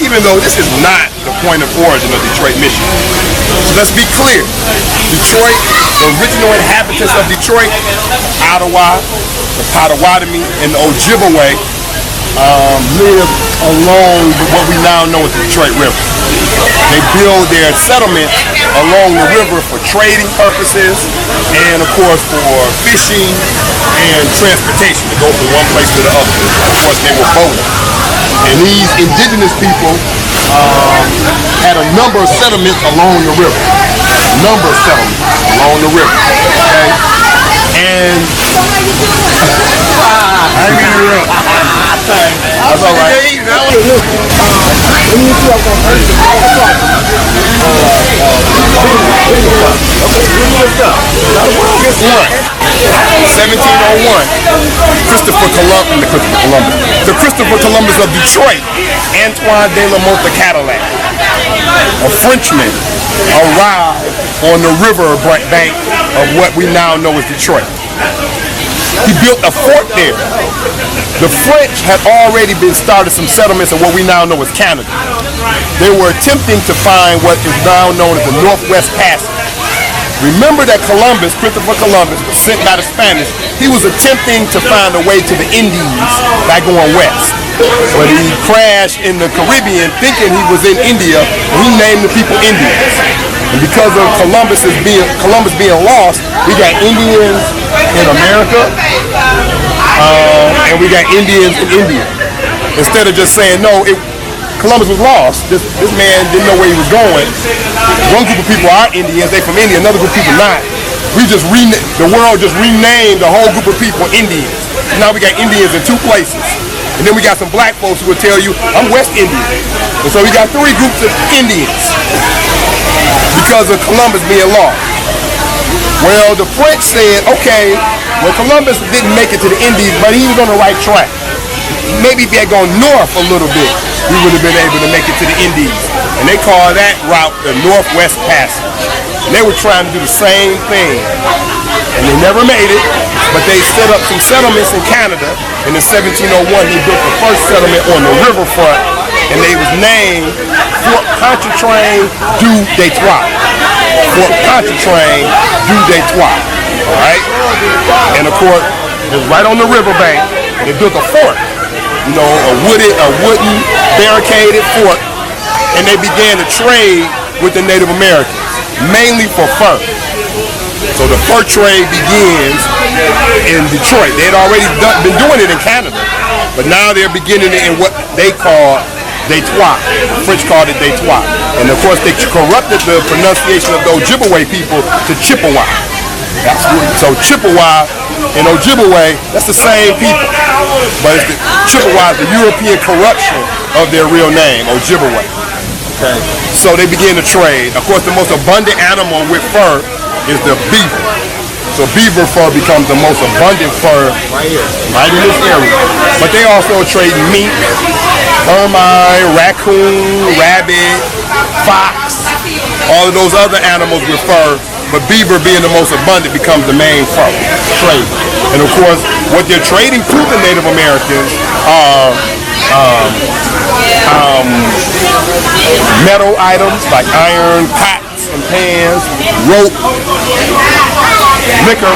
even though this is not the point of origin of Detroit, Michigan. So let's be clear. Detroit, the original inhabitants of Detroit, Ottawa, the Potawatomi, and the Ojibwe live along what we now know as the Detroit River. They build their settlements along the river for trading purposes and, of course, for fishing and transportation to go from one place to the other. Of course, they were boating. And these indigenous people had a number of settlements along the river. Okay? And I didn't mean to interrupt. That's all right. Guess what? 1701, the Christopher Columbus of Detroit, Antoine de la Mothe Cadillac, a Frenchman, arrived on the river bank of what we now know as Detroit. He built a fort there. The French had already started some settlements in what we now know as Canada. They were attempting to find what is now known as the Northwest Passage. Remember that Christopher Columbus, was sent by the Spanish. He was attempting to find a way to the Indies by going west. But he crashed in the Caribbean thinking he was in India, and he named the people Indians. And because of Columbus being lost, we got Indians in America, and we got Indians in India. Instead of just saying, no, Columbus was lost. This man didn't know where he was going. One group of people are Indians, they from India, another group of people not. The world just renamed the whole group of people Indians. Now we got Indians in two places. And then we got some black folks who will tell you, I'm West Indian. And so we got three groups of Indians because of Columbus being lost. Well, the French said, okay, well, Columbus didn't make it to the Indies, but he was on the right track. Maybe if he had gone north a little bit, we would have been able to make it to the Indies. And they call that route the Northwest Passage. And they were trying to do the same thing. And they never made it, but they set up some settlements in Canada. And in 1701, he built the first settlement on the riverfront, and they was named Fort Pontchartrain du Detroit. Fort Pontchartrain du Detroit. All right? And of course, it was right on the riverbank. They built a fort, a wooden barricaded fort, and they began to trade with the Native Americans, mainly for fur. So the fur trade begins in Detroit. They had already been doing it in Canada, but now they're beginning it in what they call Detroit. The French called it Detroit. And of course, they corrupted the pronunciation of the Ojibwe people to Chippewa. So Chippewa and Ojibwe, that's the same people. But Chippewa is the European corruption of their real name, Ojibwe. Okay. So they begin to trade. Of course, the most abundant animal with fur is the beaver. So beaver fur becomes the most abundant fur right in this area. But they also trade mink, ermine, raccoon, rabbit, fox, all of those other animals with fur. But beaver being the most abundant becomes the main fur trade. And of course, what they're trading to the Native Americans are metal items like iron, pots and pans, rope, liquor,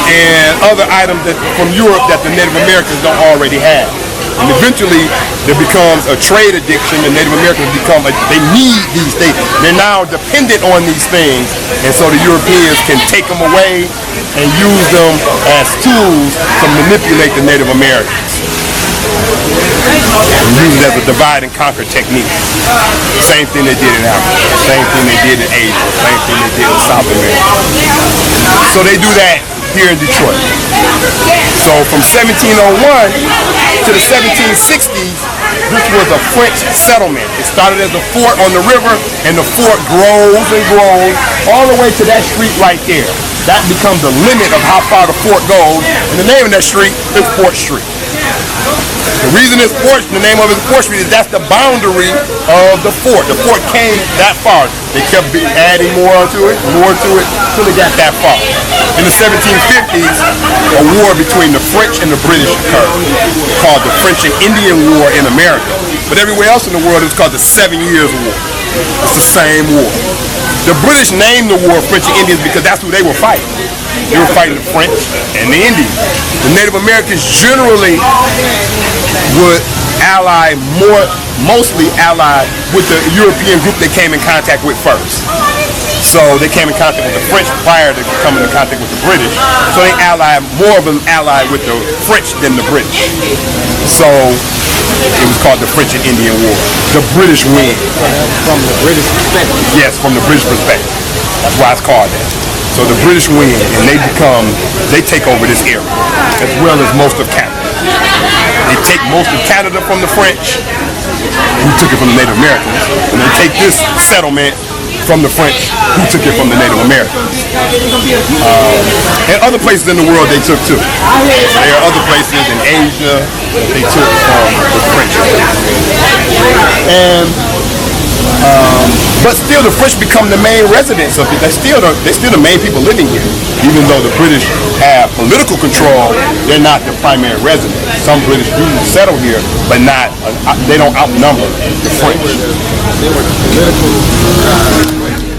and other items from Europe that the Native Americans don't already have. And eventually, there becomes a trade addiction. The Native Americans they need these things. They're now dependent on these things. And so the Europeans can take them away and use them as tools to manipulate the Native Americans. And use it as a divide and conquer technique. Same thing they did in Africa. Same thing they did in Asia. Same thing they did in South America. So they do that here in Detroit. So from 1701 to the 1760s, this was a French settlement. It started as a fort on the river, and the fort grows and grows all the way to that street right there. That becomes the limit of how far the fort goes, and the name of that street is Fort Street. The reason it's Fort, the name of it is Fort Street, is that's the boundary of the fort. The fort came that far. They kept adding more to it, till they got that far. In the 1750s, a war between the French and the British occurred, called the French and Indian War in America. But everywhere else in the world, it's called the 7 Years' War. It's the same war. The British named the war French and Indians because that's who they were fighting. They were fighting the French and the Indians. The Native Americans generally would mostly allied with the European group they came in contact with first. So they came in contact with the French prior to coming in contact with the British. So they more of them allied with the French than the British. So it was called the French and Indian War. The British win. From the British perspective? Yes, from the British perspective. That's why it's called that. So the British win, and they take over this area, as well as most of Canada. They take most of Canada from the French, who took it from the Native Americans, and they take this settlement from the French, who took it from the Native Americans. And other places in the world they took too. There are other places in Asia that they took from the French. But still, the French become the main residents of it. They're still the main people living here. Even though the British have political control, they're not the primary residents. Some British do settle here, but they don't outnumber the French. They were political